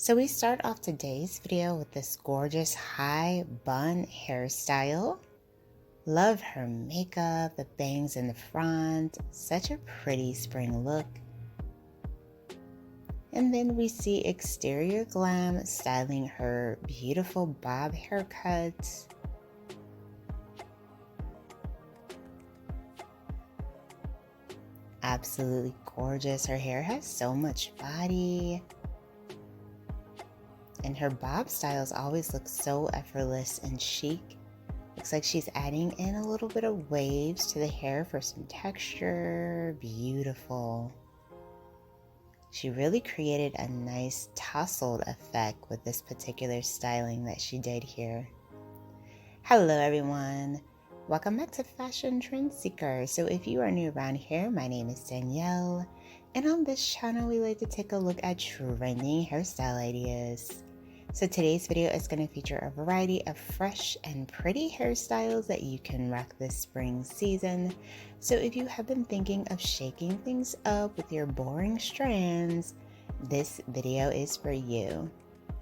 So we start off today's video with this gorgeous high bun hairstyle. Love her makeup, the bangs in the front, such a pretty spring look. And then we see exterior glam styling her beautiful bob haircut. Absolutely gorgeous. Her hair has so much body. And her bob styles always look so effortless and chic. Looks like she's adding in a little bit of waves to the hair for some texture. Beautiful. She really created a nice tousled effect with this particular styling that she did here. Hello everyone. Welcome back to Fashion Trend Seeker. So if you are new around here, my name is Danielle. And on this channel, we like to take a look at trending hairstyle ideas. So today's video is going to feature a variety of fresh and pretty hairstyles that you can rock this spring season. So if you have been thinking of shaking things up with your boring strands, this video is for you.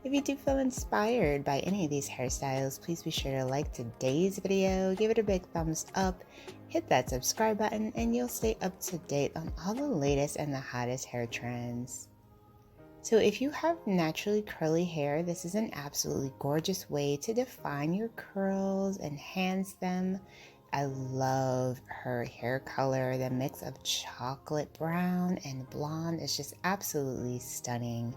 If you do feel inspired by any of these hairstyles, please be sure to like today's video, give it a big thumbs up, hit that subscribe button, and you'll stay up to date on all the latest and the hottest hair trends. So if you have naturally curly hair, this is an absolutely gorgeous way to define your curls, enhance them. I love her hair color. The mix of chocolate brown and blonde is just absolutely stunning.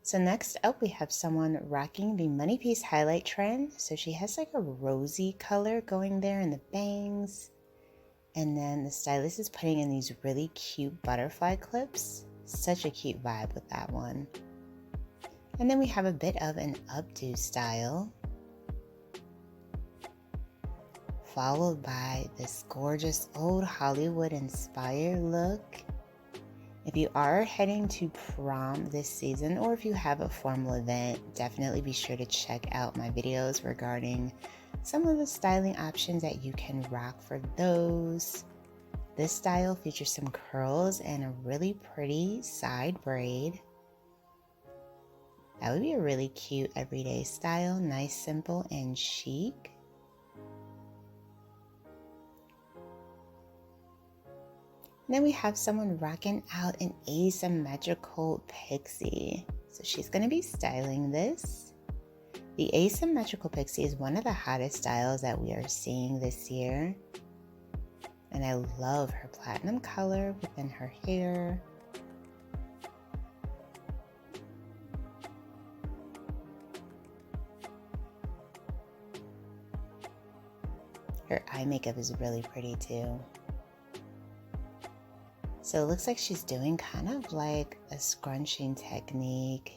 So next up, we have someone rocking the money piece highlight trend. So she has like a rosy color going there in the bangs. And then the stylist is putting in these really cute butterfly clips. Such a cute vibe with that one. And then we have a bit of an updo style, followed by this gorgeous old Hollywood inspired look. If you are heading to prom this season, or if you have a formal event, definitely be sure to check out my videos regarding some of the styling options that you can rock for those. This style features some curls and a really pretty side braid. That would be a really cute everyday style, nice, simple, and chic. And then we have someone rocking out an asymmetrical pixie. So she's going to be styling this. The asymmetrical pixie is one of the hottest styles that we are seeing this year. And I love her platinum color within her hair. Her eye makeup is really pretty too. So it looks like she's doing kind of like a scrunching technique.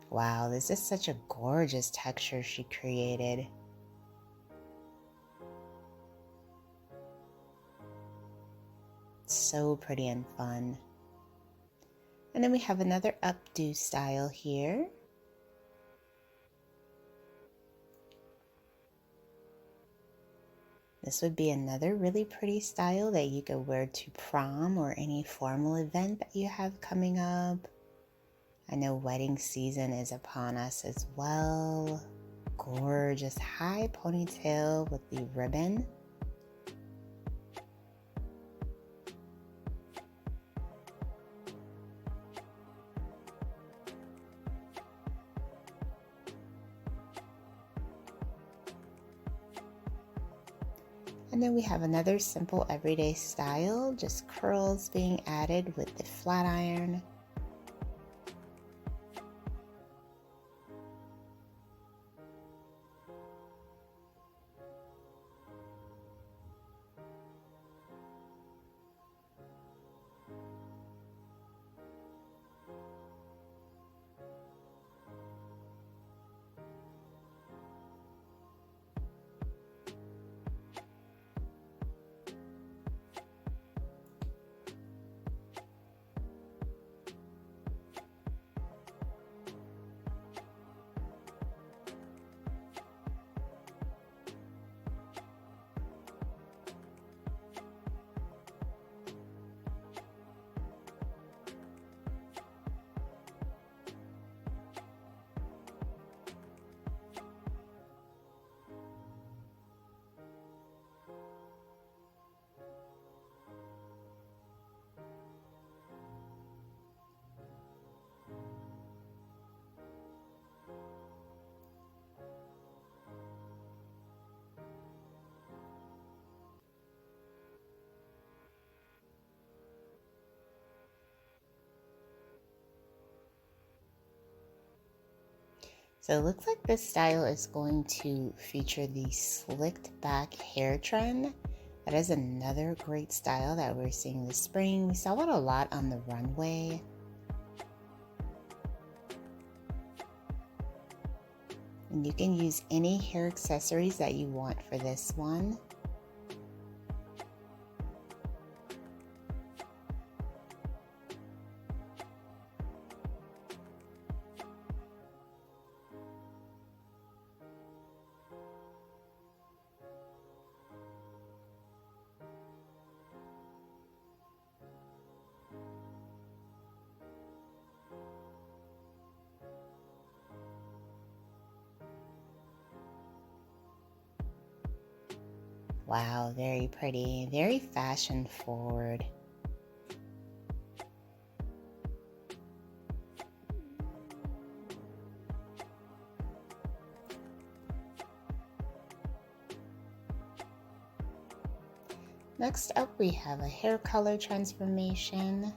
Wow, this is such a gorgeous texture she created. So pretty and fun. And then we have another updo style here. This would be another really pretty style that you could wear to prom or any formal event that you have coming up. I know wedding season is upon us as well. Gorgeous high ponytail with the ribbon. And then we have another simple everyday style, just curls being added with the flat iron. So it looks like this style is going to feature the slicked back hair trend. That is another great style that we're seeing this spring. We saw it a lot on the runway. And you can use any hair accessories that you want for this one. Wow, very pretty, very fashion forward. Next up, we have a hair color transformation.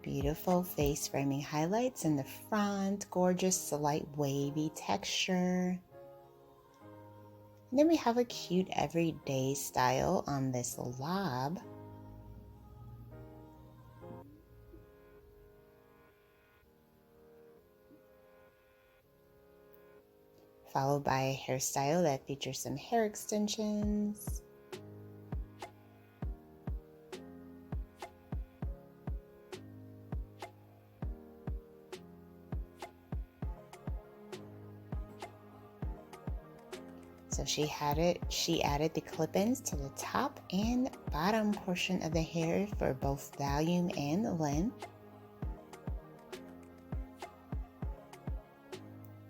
Beautiful face framing highlights in the front, gorgeous light wavy texture. And then we have a cute everyday style on this lob. Followed by a hairstyle that features some hair extensions. So she added the clip-ins to the top and bottom portion of the hair for both volume and length.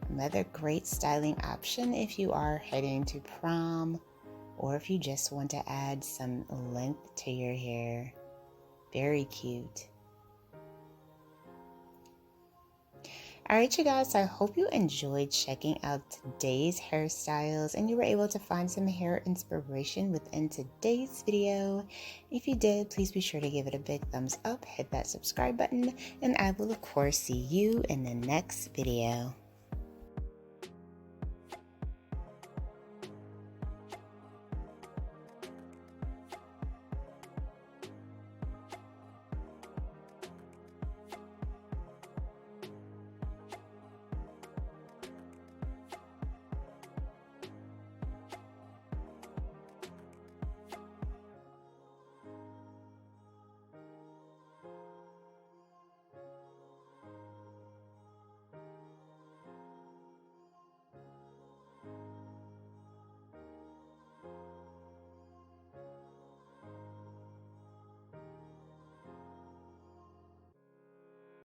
Another great styling option if you are heading to prom or if you just want to add some length to your hair. Very cute. Alright you guys, I hope you enjoyed checking out today's hairstyles and you were able to find some hair inspiration within today's video. If you did, please be sure to give it a big thumbs up, hit that subscribe button, and I will of course see you in the next video.